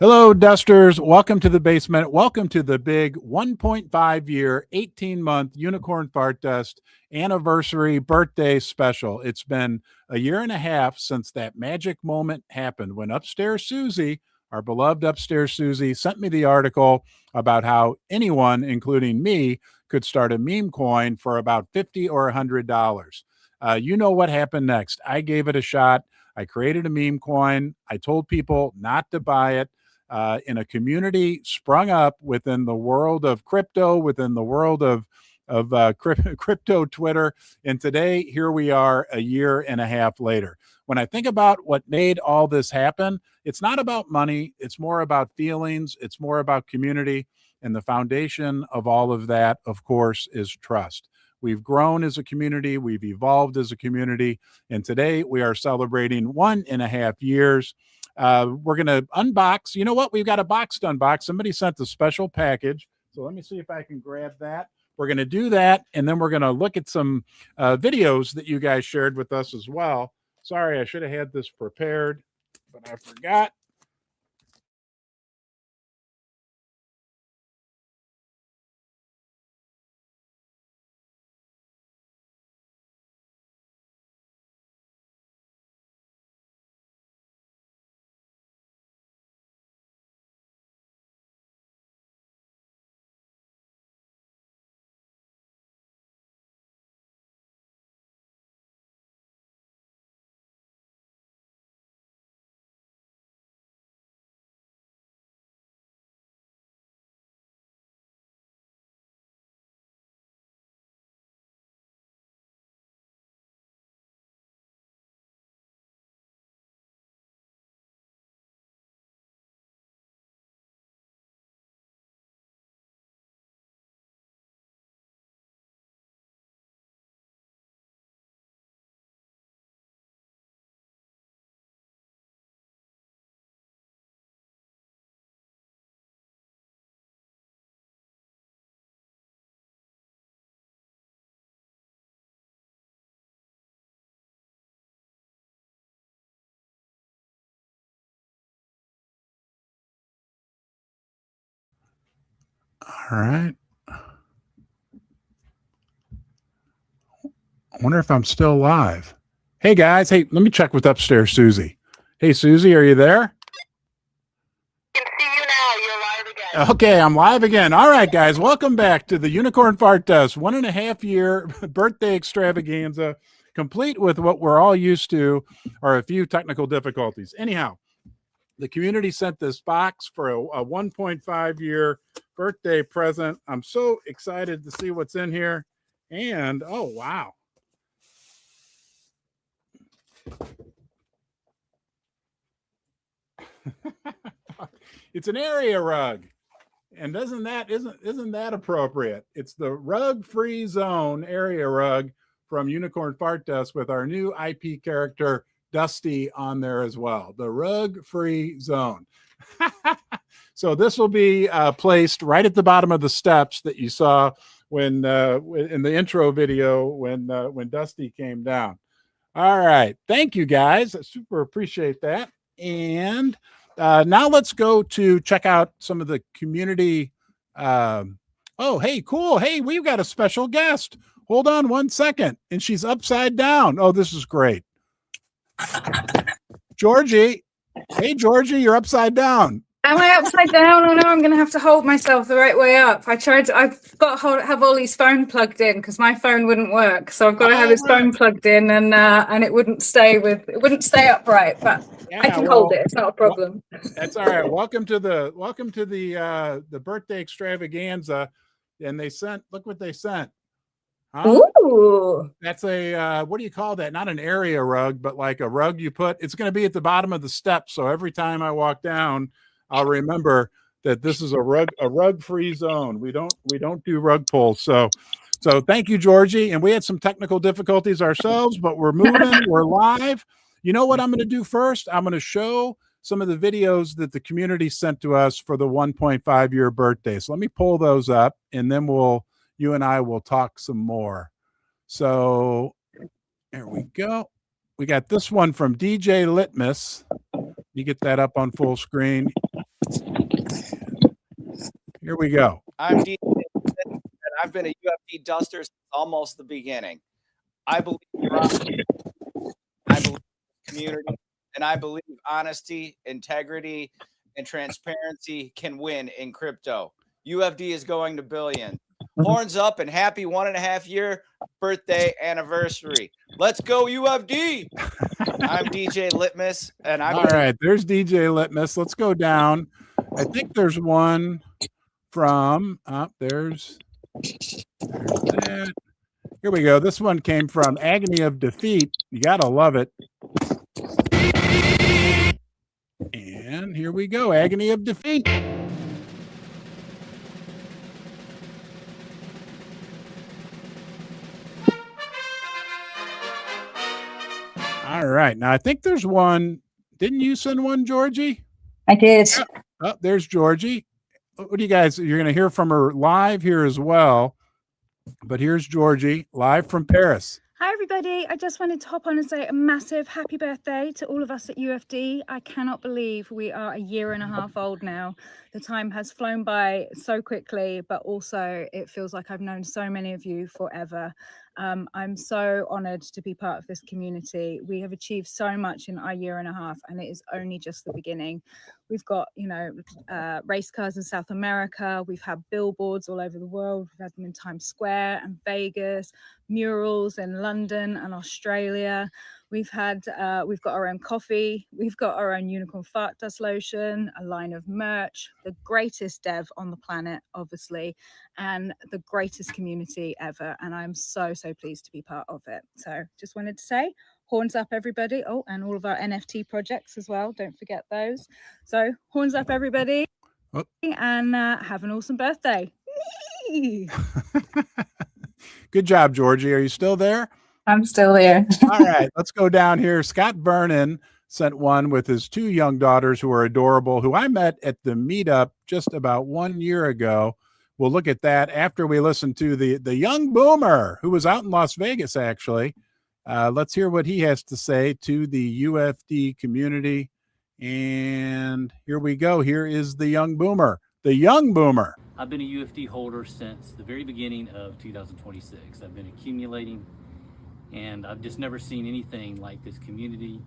Hello, Dusters. Welcome to the basement. Welcome to the big 1.5 year, 18-month Unicorn Fart Dust anniversary birthday special. It's been a year and a half since that magic moment happened when Upstairs Susie, our beloved Upstairs Susie, sent me the article about how anyone, including me, could start a meme coin for about $50 or $100. You know what happened next. I gave it a shot. I created a meme coin. I told people not to buy it. In a community sprung up within the world of crypto, within the world of crypto Twitter. And today, here we are a year and a half later. When I think about what made all this happen, it's not about money. It's more about feelings. It's more about community. And the foundation of all of that, of course, is trust. We've grown as a community. We've evolved as a community. And today we are celebrating 1.5 years. We're going to unbox. You know what? We've got a box to unbox. Somebody sent a special package. So let me see if I can grab that. We're going to do that. And then we're going to look at some videos that you guys shared with us as well. Sorry, I should have had this prepared, but I forgot. All right. I wonder if I'm still live. Hey, guys. Hey, let me check with Upstairs Susie. Hey, Susie, are you there? I can see you now. You're live again. Okay, I'm live again. All right, guys. Welcome back to the Unicorn Fart Dust 1.5 year birthday extravaganza, complete with what we're all used to are a few technical difficulties. Anyhow, the community sent this box for a 1.5 year birthday present. I'm so excited to see what's in here. And oh, wow. It's an area rug. And isn't that appropriate? It's the rug-free zone area rug from Unicorn Fart Dust with our new IP character Dusty on there as well. The rug-free zone. So this will be placed right at the bottom of the steps that you saw when in the intro video when Dusty came down. All right, thank you guys. I super appreciate that. And now let's go to check out some of the community. Oh, hey, cool. Hey, we've got a special guest. Hold on 1 second. And she's upside down. Oh, this is great. Georgie. Hey, Georgie, you're upside down. Am I upside down? Oh no, I'm going to have to hold myself the right way up. I've got to have Ollie's phone plugged in because my phone wouldn't work. So I've got to have his phone plugged in and it wouldn't stay upright, but yeah, I can hold it. It's not a problem. That's all right. Welcome to the birthday extravaganza. And look what they sent. Huh? Ooh. That's a what do you call that? Not an area rug, but like a rug you put. It's going to be at the bottom of the steps. So every time I walk down, I'll remember that this is a rug-free zone. We don't do rug pulls. So thank you, Georgie. And we had some technical difficulties ourselves, but we're moving. We're live. You know what I'm going to do first? I'm going to show some of the videos that the community sent to us for the 1.5 year birthday. So let me pull those up, and then you and I will talk some more. So there we go. We got this one from DJ Litmus. You get that up on full screen. Here we go. I'm DJ, and I've been a UFD duster since almost the beginning. I believe I believe community, and I believe honesty, integrity, and transparency can win in crypto. UFD is going to billions. Horns up and happy 1.5 year birthday anniversary. Let's go, UFD. I'm DJ Litmus, and I'm all right. There's DJ Litmus. Let's go down. I think there's one from there's that. Here we go. This one came from Agony of Defeat. You gotta love it. And here we go. Agony of Defeat. All right. Now I think there's one. Didn't you send one, Georgie? I did. Oh, there's Georgie. What do you guys? You're going to hear from her live here as well. But here's Georgie live from Paris. Hi, everybody. I just wanted to hop on and say a massive happy birthday to all of us at UFD. I cannot believe we are 1.5 years old now. The time has flown by so quickly, but also it feels like I've known so many of you forever. I'm so honored to be part of this community. We have achieved so much in our 1.5 years, and it is only just the beginning. We've got, race cars in South America. We've had billboards all over the world. We've had them in Times Square and Vegas, murals in London and Australia. We've got our own coffee. We've got our own unicorn fart dust lotion, a line of merch, the greatest dev on the planet, obviously, and the greatest community ever. And I'm so, so pleased to be part of it. So just wanted to say, horns up, everybody. Oh, and all of our NFT projects as well. Don't forget those. So horns up, everybody. Oh. And have an awesome birthday. Good job, Georgie. Are you still there? I'm still there. All right, let's go down here. Scott Vernon sent one with his 2 young daughters who are adorable, who I met at the meetup just about 1 year ago. We'll look at that after we listen to the young boomer who was out in Las Vegas, actually. Let's hear what he has to say to the UFD community. And here we go. Here is the young boomer. The young boomer. I've been a UFD holder since the very beginning of 2026. I've been accumulating, and I've just never seen anything like this community.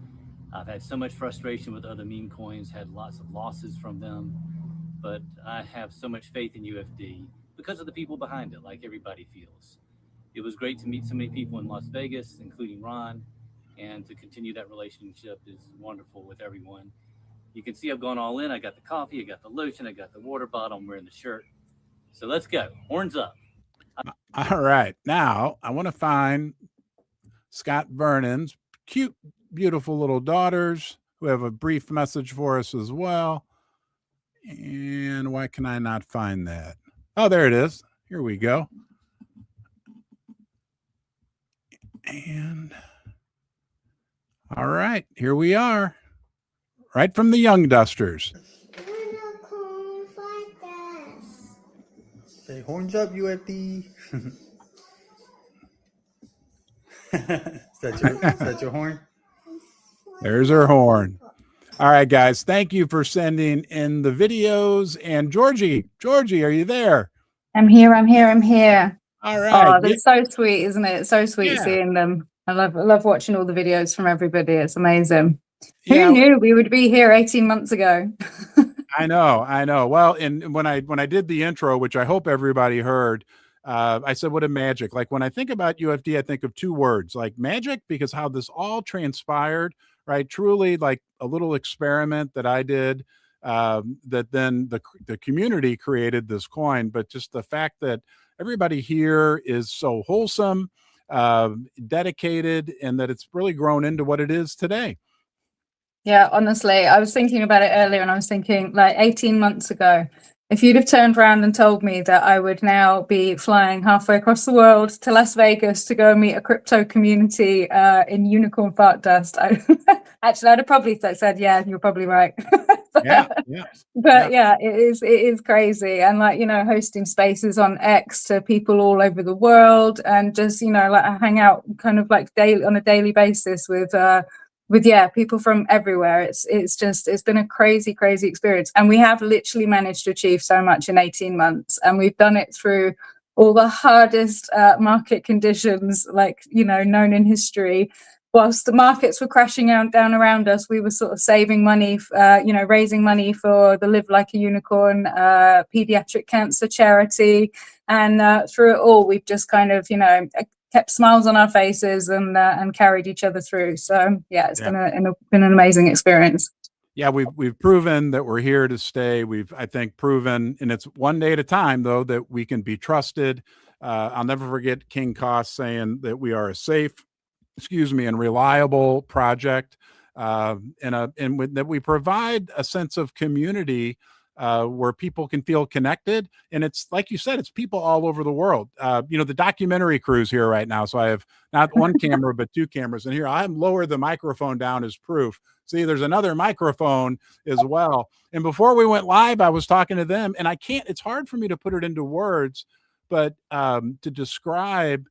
I've had so much frustration with other meme coins, had lots of losses from them, but I have so much faith in UFD because of the people behind it, like everybody feels. It was great to meet so many people in Las Vegas, including Ron, and to continue that relationship is wonderful with everyone. You can see I've gone all in. I got the coffee, I got the lotion, I got the water bottle, I'm wearing the shirt. So let's go. Horns up. All right. Now I want to find Scott Vernon's cute, beautiful little daughters who have a brief message for us as well. And why can I not find that? Oh, there it is. Here we go. And all right, here we are. Right from the Young Dusters. Say horns up, UFD. Is that your horn? There's her horn. All right, guys. Thank you for sending in the videos. And Georgie, are you there? I'm here. All right. Oh, that's so sweet, isn't it? It's so sweet seeing them. I love watching all the videos from everybody. It's amazing. Who knew we would be here 18 months ago? I know. Well, and when I did the intro, which I hope everybody heard, I said, what a magic. Like when I think about UFD, I think of 2 words, like magic, because how this all transpired, right? Truly like a little experiment that I did, that then the community created this coin, but just the fact that everybody here is so wholesome, dedicated, and that it's really grown into what it is today. Yeah, honestly, I was thinking about it earlier, and I was thinking like 18 months ago, if you'd have turned around and told me that I would now be flying halfway across the world to Las Vegas to go and meet a crypto community in unicorn fart dust, I'd have probably said, yeah, you're probably right. But it is crazy. And like, hosting spaces on X to people all over the world, and just, like I hang out kind of like on a daily basis with with people from everywhere. It's been a crazy experience, and we have literally managed to achieve so much in 18 months, and we've done it through all the hardest market conditions, like, known in history. Whilst the markets were crashing down around us, we were sort of saving money, raising money for the Live Like a Unicorn pediatric cancer charity, and through it all, we've just kind of kept smiles on our faces and carried each other through. So it's been an amazing experience. Yeah, we've proven that we're here to stay. We've, I think, proven, and it's one day at a time, though, that we can be trusted. I'll never forget King Koss saying that we are a safe, and reliable project, and that we provide a sense of community where people can feel connected. And it's like you said, it's people all over the world. The documentary crew's here right now, so I have not one camera but two cameras. And here I'm lower the microphone down as proof. See, there's another microphone as well. And before we went live, I was talking to them, and it's hard for me to put it into words, but to describe,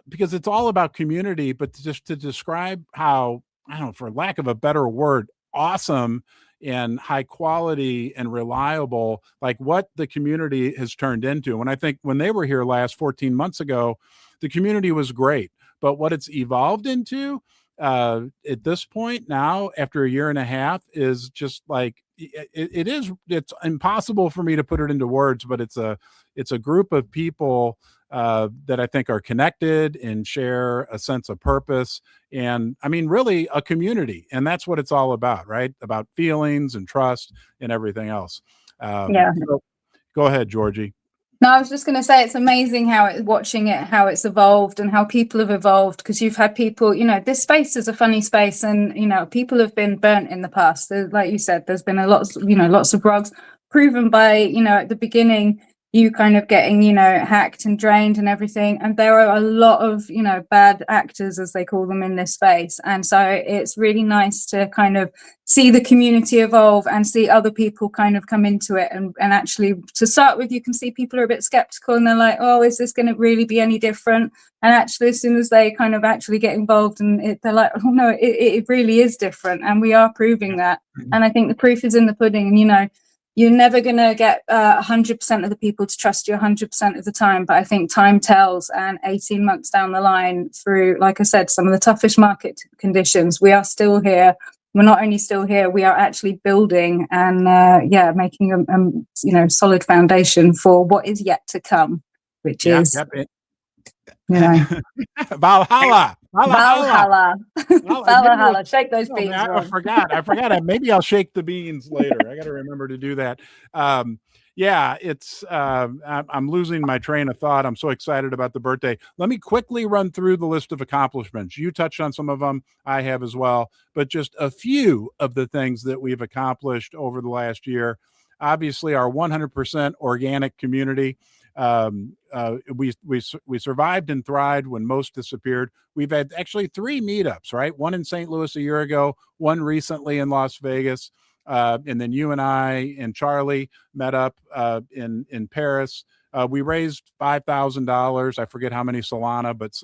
because it's all about community, but just to describe how, I don't know, for lack of a better word, awesome and high quality and reliable, like what the community has turned into. And I think when they were here last 14 months ago, the community was great, but what it's evolved into at this point now, after a year and a half, is just like, it's impossible for me to put it into words, but it's a group of people that I think are connected and share a sense of purpose. And I mean, really a community. And that's what it's all about, right? About feelings and trust and everything else. So go ahead, Georgie. No, I was just going to say, it's amazing how it's evolved and how people have evolved, because you've had people, this space is a funny space, and, people have been burnt in the past. Like you said, there's been lots of rugs proven by, at the beginning, you kind of getting, hacked and drained and everything. And there are a lot of, bad actors, as they call them, in this space. And so it's really nice to kind of see the community evolve and see other people kind of come into it. And actually, to start with, you can see people are a bit skeptical, and they're like, oh, is this going to really be any different? And actually, as soon as they kind of actually get involved, and they're like, oh no, it really is different. And we are proving that. And I think the proof is in the pudding. And, you're never going to get 100% of the people to trust you 100% of the time. But I think time tells, and 18 months down the line, through, like I said, some of the toughest market conditions, we are still here. We're not only still here, we are actually building and, making a solid foundation for what is yet to come, which is, Valhalla. Valhalla. Valhalla. Shake those beans. I forgot. Maybe I'll shake the beans later. I got to remember to do that. It's I'm losing my train of thought. I'm so excited about the birthday. Let me quickly run through the list of accomplishments. You touched on some of them. I have as well, but just a few of the things that we've accomplished over the last year. Obviously, our 100% organic community. We survived and thrived when most disappeared. We've had actually 3 meetups, right? One in St. Louis a year ago, one recently in Las Vegas. And then you and I and Charlie met up in Paris. We raised $5,000. I forget how many Solana, but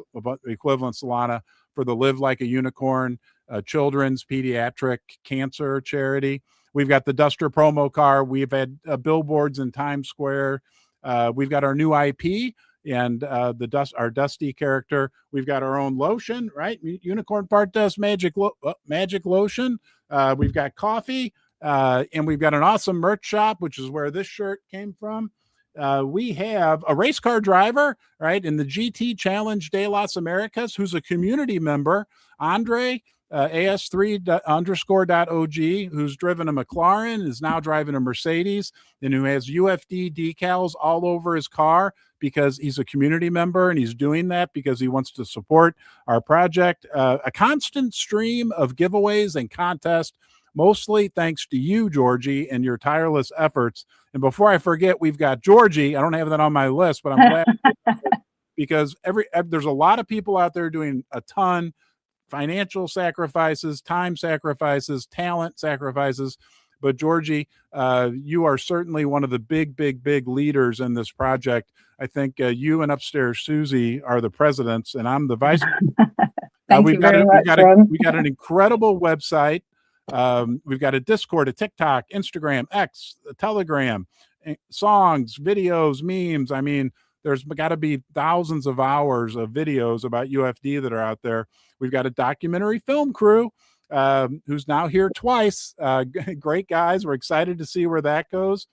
equivalent Solana, for the Live Like a Unicorn children's pediatric cancer charity. We've got the Duster promo car. We've had billboards in Times Square. We've got our new IP and our Dusty character. We've got our own lotion, right? Unicorn Fart Dust Magic Lotion. We've got coffee, and we've got an awesome merch shop, which is where this shirt came from. We have a race car driver, right, in the GT Challenge de las Americas, who's a community member, Andre. AS3_.OG, who's driven a McLaren, is now driving a Mercedes, and who has UFD decals all over his car because he's a community member, and he's doing that because he wants to support our project. A constant stream of giveaways and contests, mostly thanks to you, Georgie, and your tireless efforts. And before I forget, we've got Georgie. I don't have that on my list, but I'm glad because there's a lot of people out there doing a ton. Financial sacrifices, time sacrifices, talent sacrifices. But Georgie, you are certainly one of the big leaders in this project. I think you and upstairs Susie are the presidents, and I'm the vice. Thank you very much, Ron. We got an incredible website. We've got a Discord, a TikTok, Instagram, X, a Telegram, songs, videos, memes. I mean, there's got to be thousands of hours of videos about UFD that are out there. We've got a documentary film crew who's now here twice. Great guys. We're excited to see where that goes.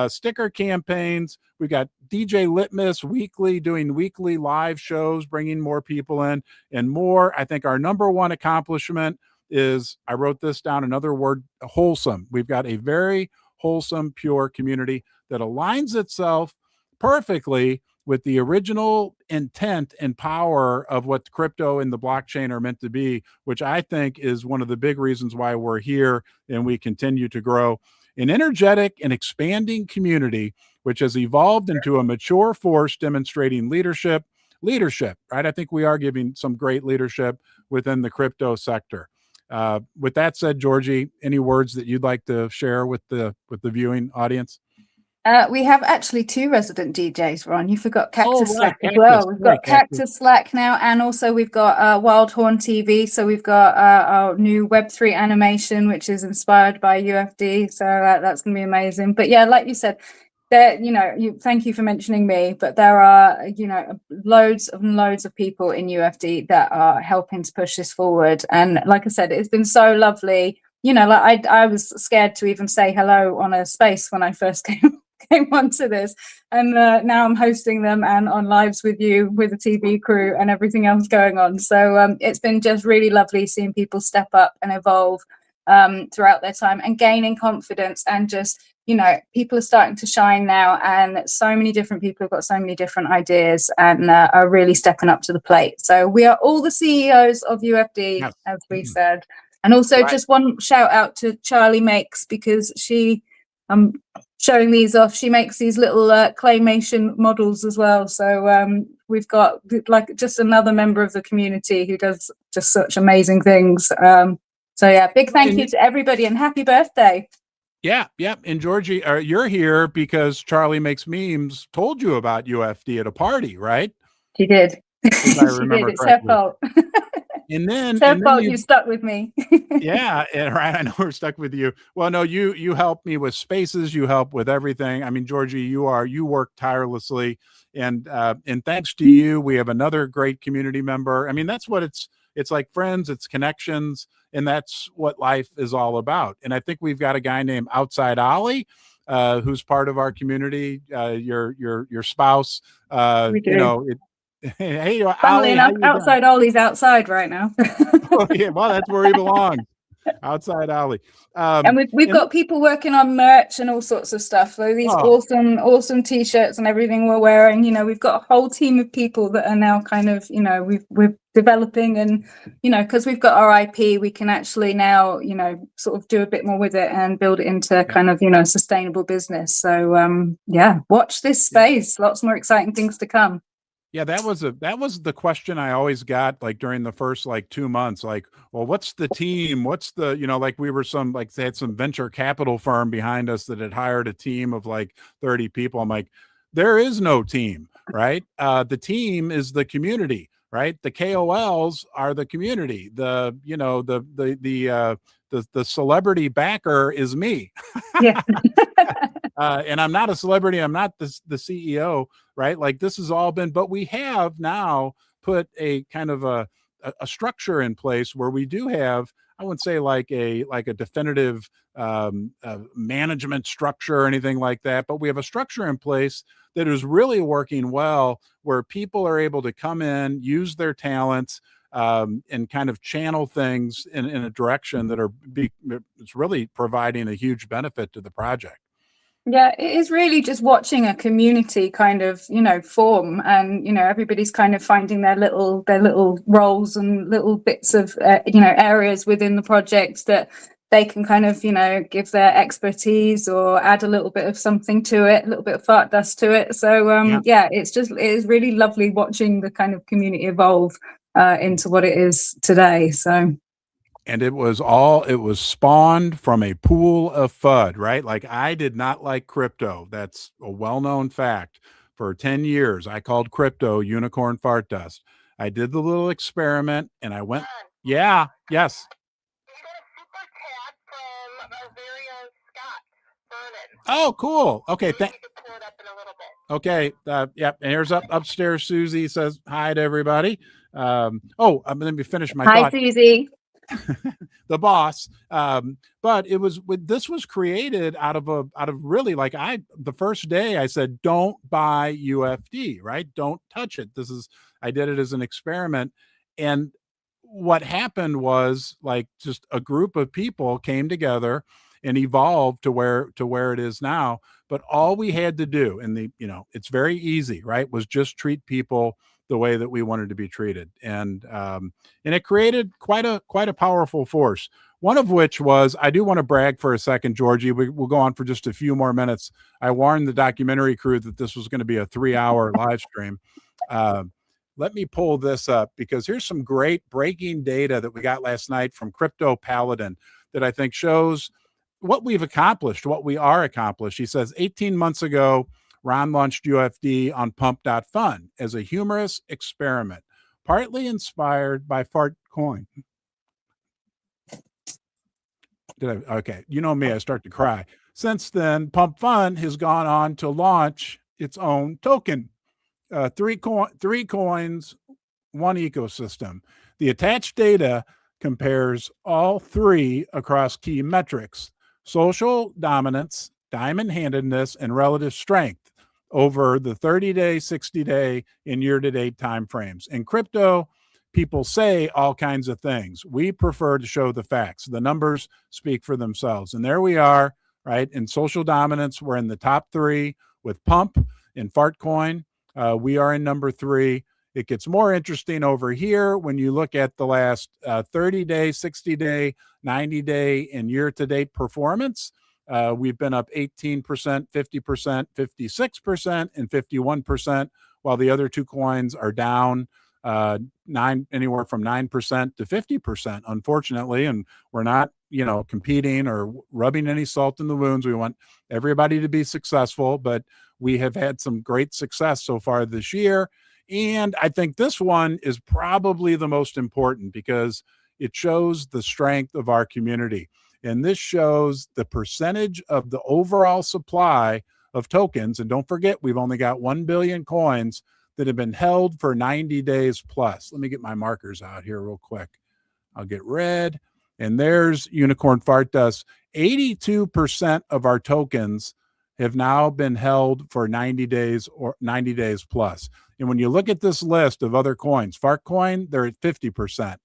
Sticker campaigns. We've got DJ Litmus weekly, doing weekly live shows, bringing more people in and more. I think our number one accomplishment is, I wrote this down, another word, wholesome. We've got a very wholesome, pure community that aligns itself perfectly with the original intent and power of what crypto and the blockchain are meant to be, which I think is one of the big reasons why we're here and we continue to grow. An energetic and expanding community, which has evolved into a mature force demonstrating leadership, right? I think we are giving some great leadership within the crypto sector. With that said, Georgie, any words that you'd like to share with the viewing audience? We have actually 2 resident DJs, Ron. You forgot Cactus right, Slack as Cactus, well. We've got right, Cactus. Cactus Slack now, and also we've got Wild Horn TV. So we've got our new Web3 animation, which is inspired by UFD. So that's going to be amazing. But yeah, like you said, there, thank you for mentioning me, but there are, loads and loads of people in UFD that are helping to push this forward. And like I said, it's been so lovely. Like I was scared to even say hello on a space when I first came onto this, and now I'm hosting them and on lives with you, with the TV crew and everything else going on. So it's been just really lovely seeing people step up and evolve throughout their time and gaining confidence, and just people are starting to shine now, and so many different people have got so many different ideas and are really stepping up to the plate. So we are all the CEOs of UFD, Yes. as we said. And also Right. just one shout out to Charlie Makes, because I'm showing these off. She makes these little claymation models as well. So we've got like just another member of the community who does just such amazing things. So yeah, big thank you to everybody and happy birthday. Yeah. And Georgie, you're here because Charlie Makes Memes told you about UFD at a party, right? She did. If I remember It's her correctly. fault. And then, It's her fault you stuck with me. yeah, and right. I know we're stuck with you. Well, no, you help me with spaces. You help with everything. I mean, Georgie, you work tirelessly, and thanks to you, we have another great community member. I mean, that's what it's like friends, it's connections, and that's what life is all about. And I think we've got a guy named Outside Ollie, who's part of our community. Your spouse, We do. Hey, Funnily Ollie, enough, Outside Ollie's outside right now. Oh, yeah, well, that's where he belongs. Outside Ollie. And we've got people working on merch and all sorts of stuff. So these awesome t-shirts and everything we're wearing. We've got a whole team of people that are now kind of, we're developing, and because we've got our IP, we can actually now sort of do a bit more with it and build it into kind of sustainable business. So yeah, watch this space. Lots more exciting things to come. Yeah, that was the question I always got, like during the first 2 months, like, well, what's the team? What's the, like we were they had some venture capital firm behind us that had hired a team of 30 people. I'm like, there is no team, right? The team is the community, right? The KOLs are the community. The celebrity backer is me. Yeah. And I'm not a celebrity. I'm not the CEO, right? Like this has all been, but we have now put a kind of a structure in place where we do have, I wouldn't say like a definitive management structure or anything like that, but we have a structure in place that is really working well, where people are able to come in, use their talents, and kind of channel things in a direction that it's really providing a huge benefit to the project. Yeah, it is really just watching a community kind of, form, and, everybody's kind of finding their little roles and little bits of, areas within the project that they can kind of, give their expertise or add a little bit of something to it, a little bit of fart dust to it. So, yeah, it is really lovely watching the kind of community evolve into what it is today. So. And it was spawned from a pool of FUD, right? Like I did not like crypto. That's a well-known fact. For 10 years, I called crypto unicorn fart dust. I did the little experiment and I went, John, yeah, yes. we got a super chat from our very own Scott Vernon. Oh, cool. Okay. Maybe you can pull it up in a little bit. Okay. Yep. And here's upstairs. Susie says hi to everybody. Let me finish my Hi, thought. Susie. The boss. But this was created out of really, like, the first day I said, don't buy UFD, right? Don't touch it. I did it as an experiment. And what happened was, like, just a group of people came together and evolved to where it is now. But all we had to do, and it's very easy, right, was just treat people the way that we wanted to be treated. And it created quite a powerful force. One of which was, I do want to brag for a second, Georgie. We'll go on for just a few more minutes. I warned the documentary crew that this was going to be a 3-hour live stream. Let me pull this up, because here's some great breaking data that we got last night from Crypto Paladin that I think shows what we've accomplished, what we are accomplished. He says 18 months ago, Ron launched UFD on pump.fun as a humorous experiment, partly inspired by Fartcoin. Okay. You know me, I start to cry. Since then, Pump Fun has gone on to launch its own token. 3 coins, 1 ecosystem. The attached data compares all 3 across key metrics: social dominance, diamond-handedness, and relative strength over the 30-day, 60-day, and year-to-date timeframes. In crypto, people say all kinds of things. We prefer to show the facts. The numbers speak for themselves. And there we are, right? In social dominance, we're in the top 3 with Pump and Fartcoin. We are in number 3. It gets more interesting over here when you look at the last 30-day, 60-day, 90-day, and year-to-date performance. We've been up 18%, 50%, 56%, and 51%, while the other 2 coins are down anywhere from 9% to 50%, unfortunately. And we're not, competing or rubbing any salt in the wounds. We want everybody to be successful, but we have had some great success so far this year. And I think this one is probably the most important, because it shows the strength of our community. And this shows the percentage of the overall supply of tokens. And don't forget, we've only got 1 billion coins that have been held for 90 days plus. Let me get my markers out here real quick. I'll get red. And there's Unicorn Fart Dust. 82% of our tokens have now been held for 90 days or 90 days plus. And when you look at this list of other coins, Fartcoin, they're at 50%.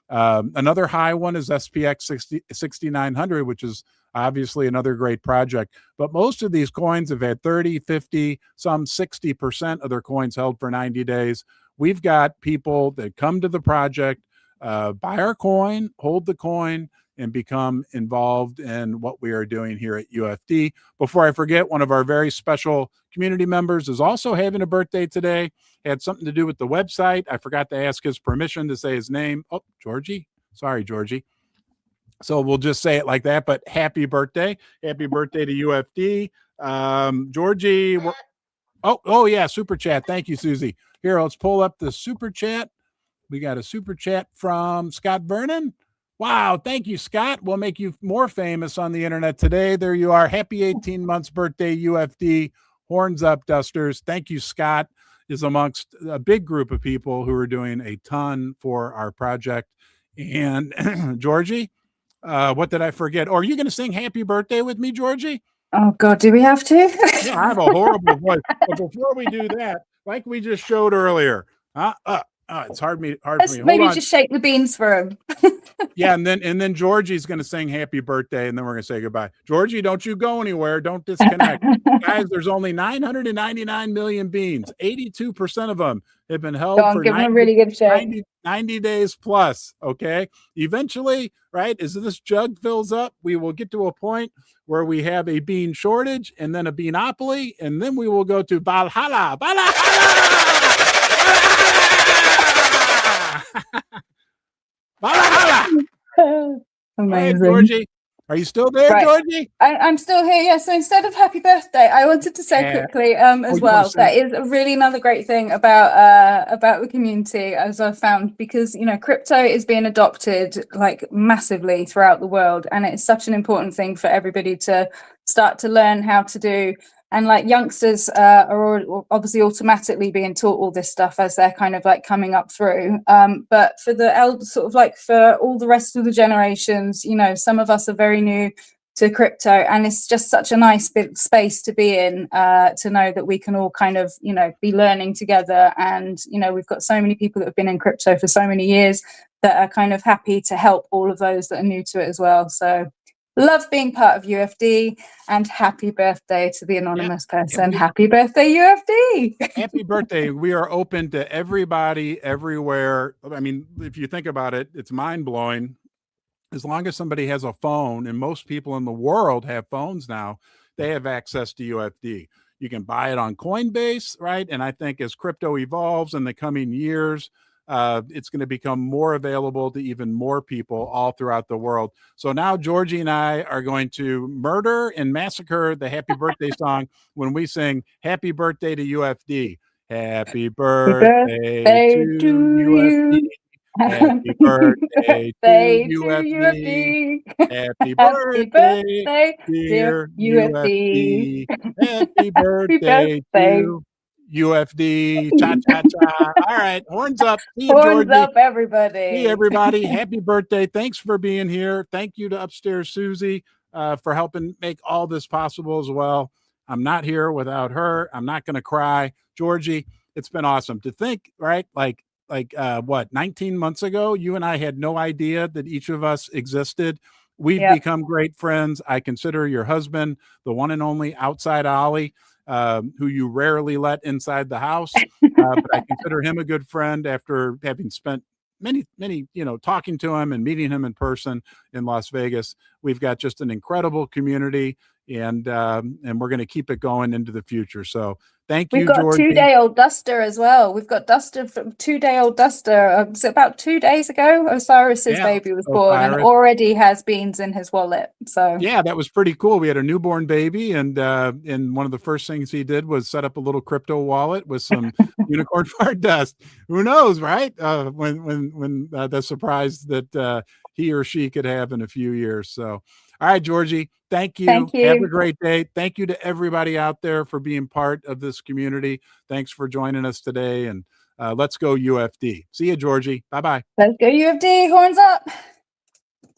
Another high one is SPX 6900, which is obviously another great project. But most of these coins have had 30, 50, some 60% of their coins held for 90 days. We've got people that come to the project, buy our coin, hold the coin, and become involved in what we are doing here at UFD. Before I forget, one of our very special community members is also having a birthday today. Had something to do with the website. I forgot to ask his permission to say his name. Oh, Georgie. Sorry, Georgie. So we'll just say it like that, but happy birthday. Happy birthday to UFD. Georgie. Oh yeah, super chat. Thank you, Susie. Here, let's pull up the super chat. We got a super chat from Scott Vernon. Wow, thank you, Scott. We'll make you more famous on the internet today. There you are. Happy 18 months birthday, UFD. Horns up, Dusters. Thank you, Scott. Is amongst a big group of people who are doing a ton for our project. And Georgie, what did I forget? Or are you going to sing happy birthday with me, Georgie? Oh God, do we have to? No, I have a horrible voice. But before we do that, like we just showed earlier, it's hard for me. Maybe just shake the beans for him. Yeah, and then Georgie's going to sing happy birthday, and then we're going to say goodbye. Georgie, don't you go anywhere. Don't disconnect. Guys, there's only 999 million beans. 82% of them have been held for give him a really good shake. 90 days plus, okay? Eventually, right, as this jug fills up, we will get to a point where we have a bean shortage and then a beanopoly, and then we will go to Valhalla. Valhalla! Amazing. All right, Georgie. Are you still there, Right. Georgie? I'm still here. Yeah. So instead of happy birthday, I wanted to say Yeah. quickly Oh, as you wanna well, say- that is a really another great thing about the community, as I've found, because crypto is being adopted like massively throughout the world, and it's such an important thing for everybody to start to learn how to do. And like youngsters are obviously automatically being taught all this stuff as they're kind of like coming up through. But for the elders, sort of like for all the rest of the generations, some of us are very new to crypto, and it's just such a nice bit space to be in, to know that we can all kind of be learning together. And we've got so many people that have been in crypto for so many years that are kind of happy to help all of those that are new to it as well. So love being part of UFD, and happy birthday to the anonymous person. Happy birthday, UFD. Happy birthday. We are open to everybody everywhere. I mean, if you think about it, it's mind blowing. As long as somebody has a phone, and most people in the world have phones now, they have access to UFD. You can buy it on Coinbase, right? And I think as crypto evolves in the coming years, it's going to become more available to even more people all throughout the world. So now Georgie and I are going to murder and massacre the happy birthday song when we sing happy birthday to UFD. Happy birthday to UFD. Happy birthday to UFD. Happy birthday, dear UFD. Happy birthday to UFD. Cha cha cha. All right, horns up. See you, Horns Georgie. up, everybody. See everybody. Happy birthday. Thanks for being here. Thank you to Upstairs Susie for helping make all this possible as well. I'm not here without her. I'm not going to cry. Georgie, it's been awesome to think, right? Like what, 19 months ago, you and I had no idea that each of us existed. We've become great friends. I consider your husband the one and only outside Ollie, who you rarely let inside the house. But I consider him a good friend after having spent many, talking to him and meeting him in person in Las Vegas. We've got just an incredible community, and we're going to keep it going into the future. So thank you, We've got Georgie. 2-day-old Duster as well. We've got Duster from 2-day-old Duster. So about 2 days ago, Osiris's baby was born, and already has beans in his wallet. So yeah, that was pretty cool. We had a newborn baby, and one of the first things he did was set up a little crypto wallet with some unicorn fart dust. Who knows, right? When the surprise that he or she could have in a few years. So, all right, Georgie, thank you. Thank you. Have a great day. Thank you to everybody out there for being part of this community. Thanks for joining us today, and let's go UFD. See you, Georgie. Bye-bye. Let's go UFD. Horns up.